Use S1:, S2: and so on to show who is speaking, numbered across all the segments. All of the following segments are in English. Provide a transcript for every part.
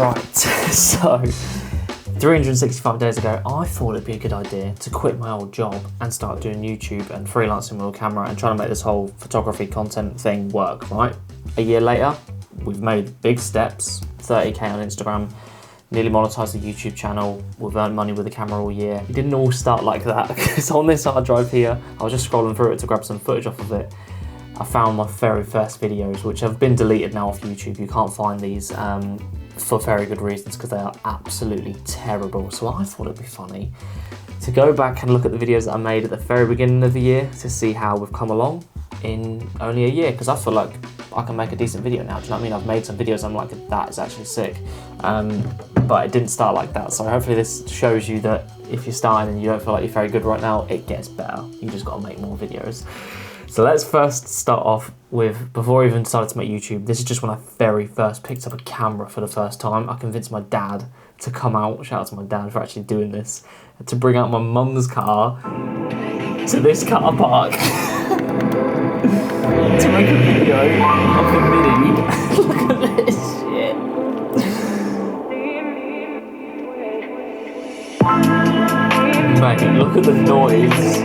S1: Right, so 365 days ago, I thought it'd be a good idea to quit my old job and start doing YouTube and freelancing with a camera and trying to make this whole photography content thing work, right? A year later, we've made big steps, 30k on Instagram, nearly monetized the YouTube channel, we've earned money with the camera all year. It didn't all start like that, because on this hard drive here, I was just scrolling through it to grab some footage off of it. I found my very first videos, which have been deleted now off YouTube. You can't find these for very good reasons, because they are absolutely terrible. So I thought it'd be funny to go back and look at the videos that I made at the very beginning of the year to see how we've come along in only a year, because I feel like I can make a decent video now. Do you know what I mean? I've made some videos I'm like, that is actually sick. But it didn't start like that. So hopefully this shows you that if you're starting and you don't feel like you're very good right now, it gets better. You just got to make more videos. So let's first start off with, before I even started to make YouTube, this is just when I very first picked up a camera for the first time. I convinced my dad to come out, shout out to my dad for actually doing this, to bring out my mum's car to this car park to make a video of the Mini. Look at this shit. Mate, look at the noise.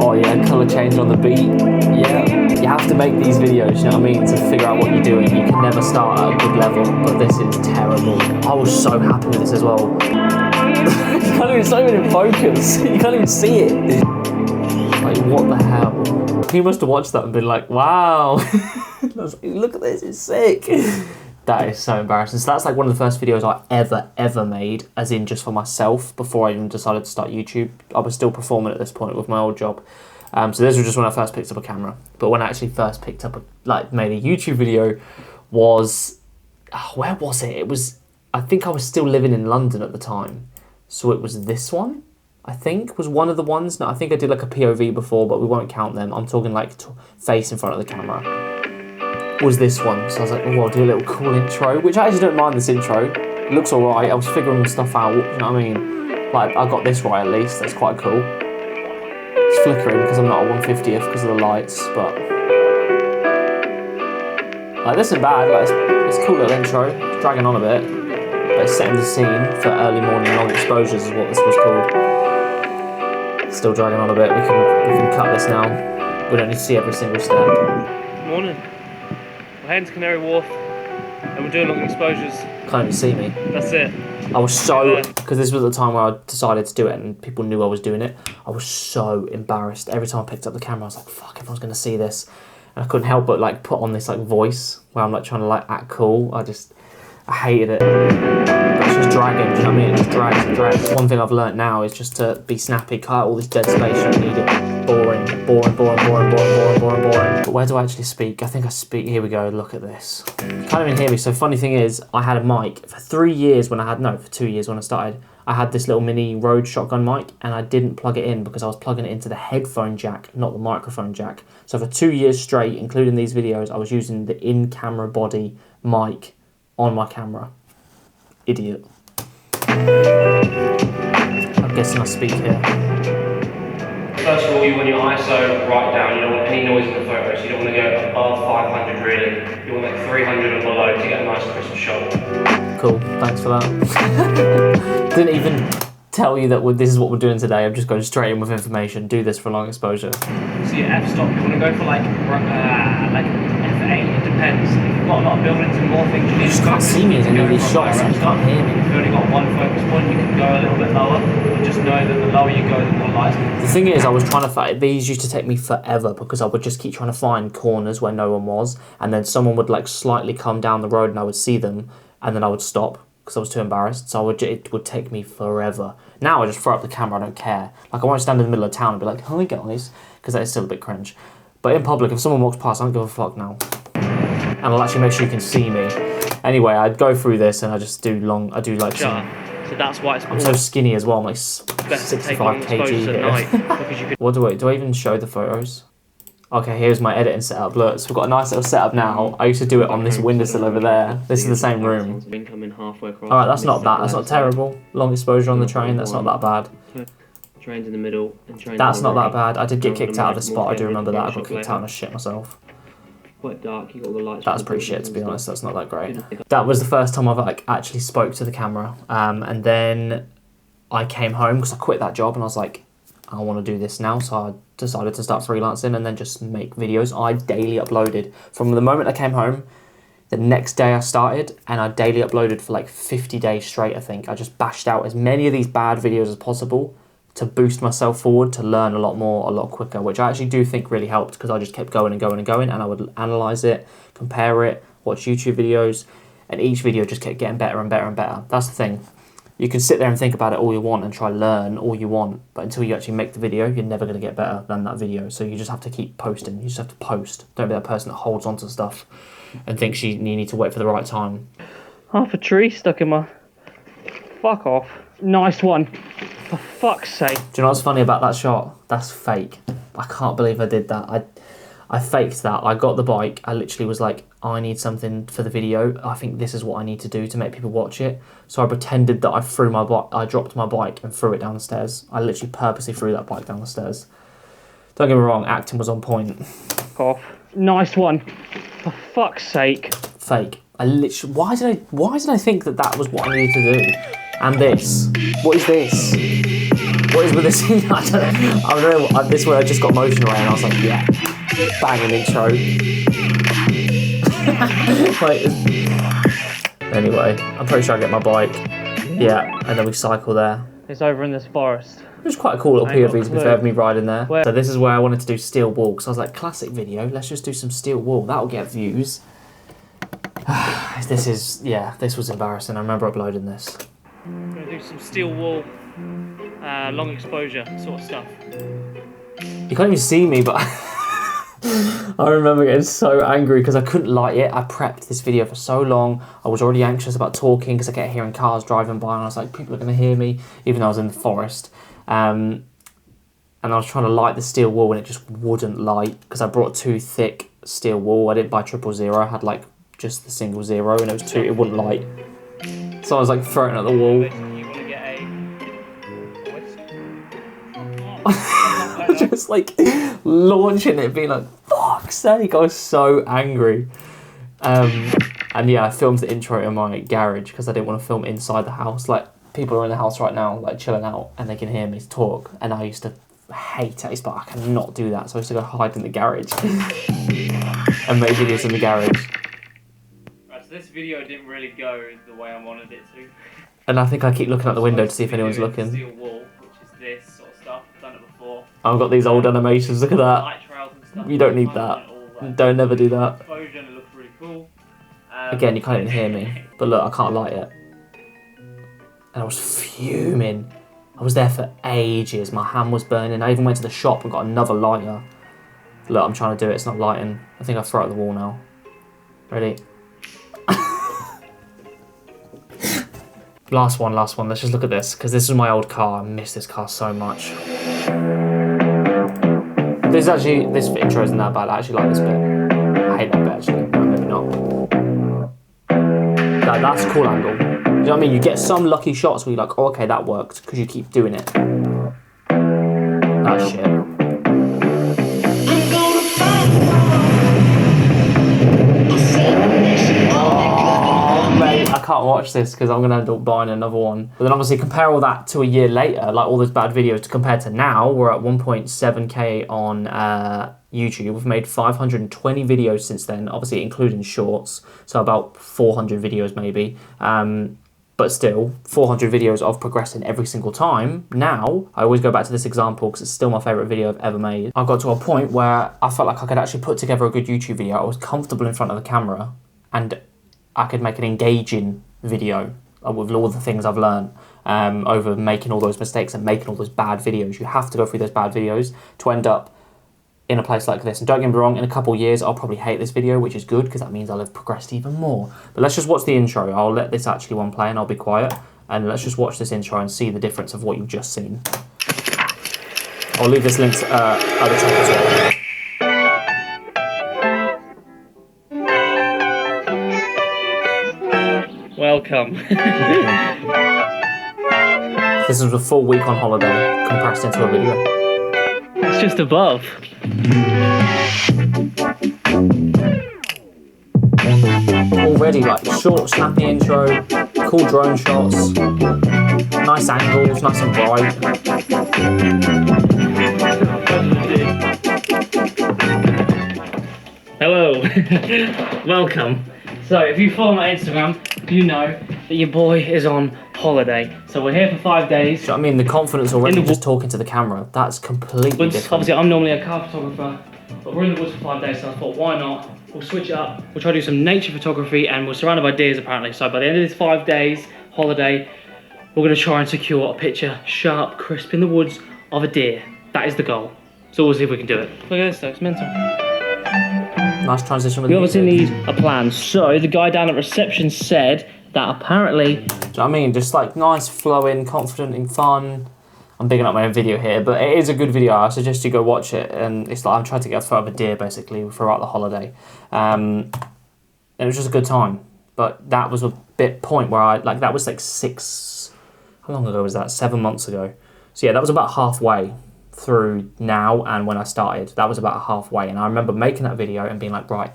S1: Oh yeah, colour change on the beat. Yeah, you have to make these videos, you know what I mean, to figure out what you're doing. You can never start at a good level, but this is terrible. I was so happy with this as well. It's not even in focus. You can't even see it. Like, what the hell? He must have watched that and been like, wow. Look at this, it's sick. That is so embarrassing. So that's like one of the first videos I ever made, as in just for myself, before I even decided to start YouTube. I was still performing at this point with my old job. So this was just when I first picked up a camera. But when I actually first picked up, made a YouTube video was, where was it? It was, I think I was still living in London at the time. So it was this one, I think, was one of the ones. No, I think I did like a POV before, but we won't count them. I'm talking like face in front of the camera. Was this one. So I was like, oh, I'll do a little cool intro, which I actually don't mind this intro. It looks alright. I was figuring stuff out, you know what I mean? Like, I got this right at least. That's quite cool. It's flickering because I'm not at 150th because of the lights, but like, this isn't bad. Like, it's a cool little intro. It's dragging on a bit, but it's setting the scene for early morning long exposures is what this was called. Still dragging on a bit. We can cut this now. We don't need to see every single step.
S2: Good morning. We're heading to Canary Wharf and we're doing long exposures.
S1: Can't even see me.
S2: That's it.
S1: I was so, because this was the time where I decided to do it and people knew I was doing it, I was so embarrassed. Every time I picked up the camera I was like, fuck, everyone's going to see this. And I couldn't help but like put on this like voice where I'm like trying to like act cool. I hated it. But it's just dragging, do you know what I mean? It just drags and drags. One thing I've learnt now is just to be snappy, cut out all this dead space, you don't need it. Boring. But where do I actually speak? I think I speak, here we go, look at this. You can't even hear me. So funny thing is, I had a mic for 3 years when I had, no, for 2 years when I started. I had this little mini Rode shotgun mic and I didn't plug it in because I was plugging it into the headphone jack, not the microphone jack. So for 2 years straight, including these videos, I was using the in-camera body mic on my camera. Idiot. I'm guessing I speak here.
S2: First of all, you want your ISO right down. You don't want any noise in the photo, so you don't want to go above 500 really. You want like 300 or below to get a nice crisp shot.
S1: Cool, thanks for that. Didn't even tell you that this is what we're doing today. I'm just going straight in with information. Do this for long exposure.
S2: So your f-stop, you want to go for like f8, it depends. If you've got a lot of buildings and more things,
S1: you just can't see me in any of these shots, and you can't hear me.
S2: If you've only got one focus point, you can go a little bit lower, but just know that the lower you go, the more lights.
S1: The thing is, I was trying to find, these used to take me forever because I would just keep trying to find corners where no one was, and then someone would like slightly come down the road and I would see them, and then I would stop because I was too embarrassed, so it would take me forever. Now I just throw up the camera, I don't care. Like, I won't stand in the middle of town and be like, hi guys, because that is still a bit cringe. But in public, if someone walks past, I don't give a fuck now. And I'll actually make sure you can see me. Anyway, I'd go through this and I just do like some...
S2: So that's why it's
S1: I'm so skinny as well, I'm like 65 kg here. What do I even show the photos? Okay, here's my editing setup. Look, so we've got a nice little setup now. I used to do it on this windowsill over there. This is the same room. Alright, that's not bad. That's not terrible. Long exposure on the train, that's not that bad.
S2: Trains in the middle and trains.
S1: That's not that bad. I did get kicked out of the spot, I do remember that. I got kicked out and I shit myself.
S2: quite dark. You got all the lights.
S1: That's pretty shit, to be honest. That's not that great. That was the first time I've like actually spoke to the camera, and then I came home because I quit that job and I was like, I want to do this now. So I decided to start freelancing and then just make videos. I daily uploaded from the moment I came home. The next day I started and I daily uploaded for like 50 days straight, I think. I just bashed out as many of these bad videos as possible to boost myself forward, to learn a lot more, a lot quicker, which I actually do think really helped because I just kept going and going and going, and I would analyse it, compare it, watch YouTube videos, and each video just kept getting better and better and better. That's the thing. You can sit there and think about it all you want and try to learn all you want, but until you actually make the video, you're never going to get better than that video. So you just have to keep posting. You just have to post. Don't be that person that holds on to stuff and thinks you need to wait for the right time.
S2: Half a tree stuck in my... Fuck off. Nice one. For fuck's sake.
S1: Do you know what's funny about that shot? That's fake. I can't believe I did that. I faked that. I got the bike. I literally was like, I need something for the video. I think this is what I need to do to make people watch it. So I pretended that I dropped my bike and threw it down the stairs. I literally purposely threw that bike down the stairs. Don't get me wrong, acting was on point.
S2: Off. Nice one. For fuck's sake.
S1: Fake. I literally... Why did I think that was what I needed to do? And this. What is this? What is with this? I don't know. This where I just got motion away and I was like, yeah. Bang, an intro. Anyway, I'm pretty sure I get my bike. Yeah, and then we cycle there.
S2: It's over in this forest.
S1: It was quite a cool little POV to be fair, of me riding there. So this is where I wanted to do steel wool, because I was like, classic video, let's just do some steel wool. That'll get views. This was embarrassing. I remember uploading this.
S2: I'm going to do some steel wool, long exposure sort of stuff.
S1: You can't even see me, but I remember getting so angry because I couldn't light it. I prepped this video for so long. I was already anxious about talking because I kept hearing cars driving by and I was like, people are going to hear me, even though I was in the forest. And I was trying to light the steel wool and it just wouldn't light because I brought too thick steel wool. I didn't buy 000. I had like just the single 0 and it wouldn't light. So I was like throwing it at the wall. You want to get a just like launching it, being like, fuck's sake, I was so angry. And yeah, I filmed the intro in my garage because I didn't want to film inside the house. Like, people are in the house right now, like chilling out, and they can hear me talk. And I used to hate it, but I cannot do that. So I used to go hide in the garage and make videos in the garage. Right, so this video didn't really go the way I wanted it to. And I think I keep looking out the window to see if anyone's looking. Steel wool, which is this sort of stuff. I've done it before. I've got these old animations. Look at that. Light trails and stuff. You don't need that. Don't never do that. Exposure and it looks really cool. Again, you can't even hear me. But look, I can't light it. And I was fuming. I was there for ages. My hand was burning. I even went to the shop and got another lighter. Look, I'm trying to do it. It's not lighting. I think I'll throw it at the wall now. Ready? Last one. Let's just look at this, because this is my old car. I miss this car so much. This intro isn't that bad. I actually like this bit. I hate that bit actually. No, maybe not. That's a cool angle. You know what I mean? You get some lucky shots where you're like, oh, okay, that worked, because you keep doing it. That shit. I can't watch this because I'm going to end up buying another one. But then obviously compare all that to a year later, like all those bad videos compared to now, we're at 1.7k on YouTube. We've made 520 videos since then, obviously including shorts, so about 400 videos maybe. But still, 400 videos of progressing every single time. Now, I always go back to this example because it's still my favourite video I've ever made. I got to a point where I felt like I could actually put together a good YouTube video. I was comfortable in front of the camera and I could make an engaging video with all the things I've learned over making all those mistakes and making all those bad videos. You have to go through those bad videos to end up in a place like this. And don't get me wrong, in a couple of years, I'll probably hate this video, which is good because that means I'll have progressed even more. But let's just watch the intro. I'll let this actually one play and I'll be quiet. And let's just watch this intro and see the difference of what you've just seen. I'll leave this link at the top as well.
S2: Welcome.
S1: This is a full week on holiday compressed into a video.
S2: It's just above.
S1: ready, like short, snappy intro, cool drone shots, nice angles, nice and bright. Hello, welcome. So if you follow my Instagram, you know that your boy is on holiday. So we're here for 5 days. Do you know what I mean? The confidence already just talking to the camera, that's completely different. Obviously I'm normally a car photographer, but we're in the woods for 5 days, so I thought why not? We'll switch it up, we'll try to do some nature photography, and we're surrounded by deers apparently. So by the end of this 5 days holiday, we're gonna try and secure a picture, sharp, crisp in the woods of a deer. That is the goal. So we'll see if we can do it. Look at this though, it's mental. Nice transition with the music. We obviously need a plan. So the guy down at reception said that apparently, do you know what I mean? Just like nice, flowing, confident and fun. I'm bigging up my own video here, but it is a good video. I suggest you go watch it. And it's like I'm trying to get a photo of a deer basically throughout the holiday. And it was just a good time. But that was a point where that was like how long ago was that? 7 months ago. So yeah, that was about halfway through now and when I started. That was about halfway. And I remember making that video and being like, right,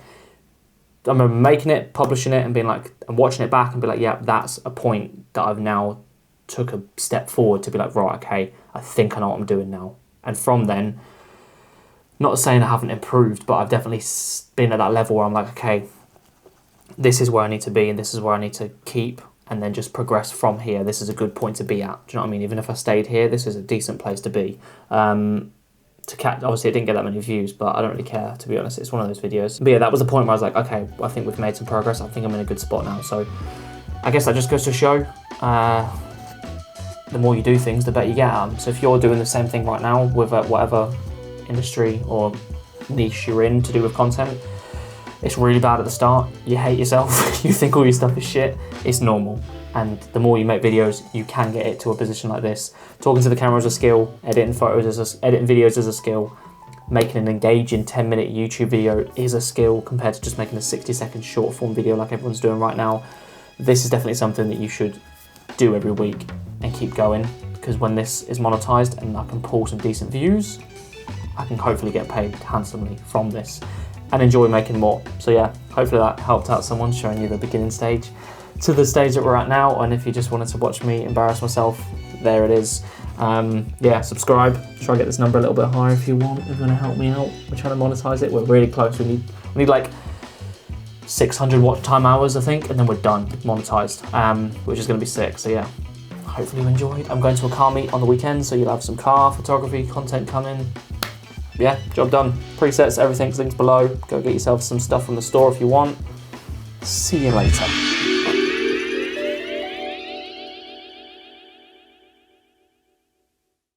S1: I remember making it, publishing it and being like, and watching it back and be like, yeah, that's a point that I've now took a step forward to be like, right, okay, I think I know what I'm doing now. And from then, not saying I haven't improved, but I've definitely been at that level where I'm like, okay, this is where I need to be and this is where I need to keep and then just progress from here. This is a good point to be at. Do you know what I mean? Even if I stayed here, this is a decent place to be. Obviously, I didn't get that many views, but I don't really care, to be honest. It's one of those videos. But yeah, that was the point where I was like, okay, I think we've made some progress. I think I'm in a good spot now. So I guess that just goes to show, the more you do things, the better you get at them. So if you're doing the same thing right now with whatever industry or niche you're in to do with content, it's really bad at the start. You hate yourself. You think all your stuff is shit. It's normal. And the more you make videos, you can get it to a position like this. Talking to the camera is a skill. Editing videos is a skill. Making an engaging 10-minute YouTube video is a skill compared to just making a 60-second short form video like everyone's doing right now. This is definitely something that you should do every week and keep going, because when this is monetized and I can pull some decent views, I can hopefully get paid handsomely from this and enjoy making more. So yeah, hopefully that helped out someone, showing you the beginning stage to the stage that we're at now. And if you just wanted to watch me embarrass myself, there it is. Yeah, subscribe, try to get this number a little bit higher if you want. If you want to help me out, we're trying to monetize it. We're really close. We need like 600 watch time hours, I think, and then we're done monetized, which is going to be sick. So yeah, hopefully you enjoyed. I'm going to a car meet on the weekend, so you'll have some car photography content coming. Yeah, job done. Presets, everything's linked below. Go get yourself some stuff from the store if you want. See you later.